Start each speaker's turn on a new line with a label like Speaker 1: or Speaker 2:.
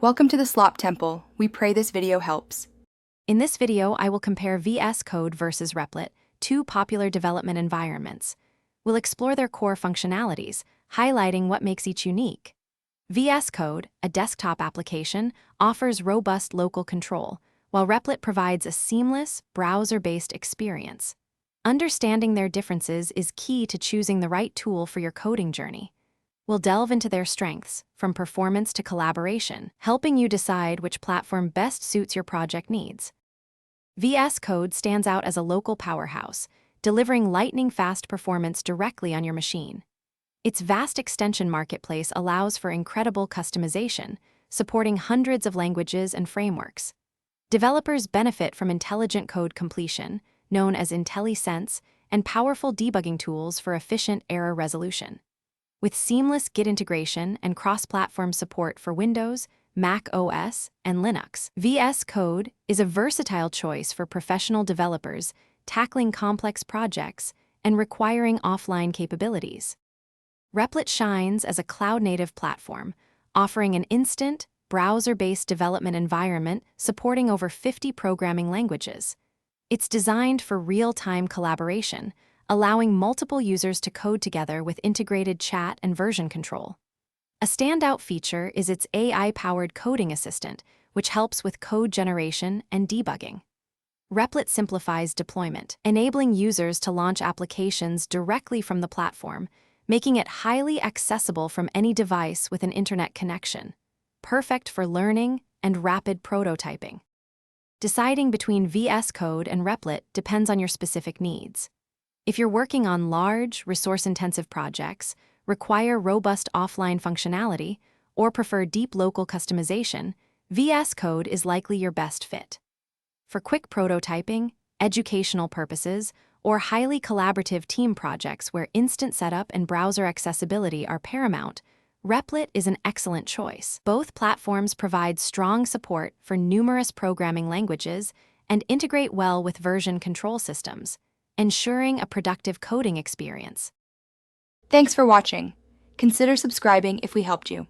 Speaker 1: Welcome to the Slop Temple. We pray this video helps.
Speaker 2: In this video, I will compare Vscode versus Replit, two popular development environments. We'll explore their core functionalities, highlighting what makes each unique. Vscode, a desktop application, offers robust local control, while Replit provides a seamless, browser-based experience. Understanding their differences is key to choosing the right tool for your coding journey. We'll delve into their strengths, from performance to collaboration, helping you decide which platform best suits your project needs. Vscode stands out as a local powerhouse, delivering lightning-fast performance directly on your machine. Its vast extension marketplace allows for incredible customization, supporting hundreds of languages and frameworks. Developers benefit from intelligent code completion, known as IntelliSense, and powerful debugging tools for efficient error resolution. With seamless Git integration and cross-platform support for Windows, Mac OS, and Linux, Vscode is a versatile choice for professional developers tackling complex projects and requiring offline capabilities. Replit shines as a cloud-native platform, offering an instant, browser-based development environment supporting over 50 programming languages. It's designed for real-time collaboration, allowing multiple users to code together with integrated chat and version control. A standout feature is its AI-powered coding assistant, which helps with code generation and debugging. Replit simplifies deployment, enabling users to launch applications directly from the platform, making it highly accessible from any device with an internet connection, perfect for learning and rapid prototyping. Deciding between Vscode and Replit depends on your specific needs. If you're working on large, resource-intensive projects, require robust offline functionality, or prefer deep local customization, Vscode is likely your best fit. For quick prototyping, educational purposes, or highly collaborative team projects where instant setup and browser accessibility are paramount, Replit is an excellent choice. Both platforms provide strong support for numerous programming languages and integrate well with version control systems, ensuring a productive coding experience.
Speaker 1: Thanks for watching. Consider subscribing if we helped you.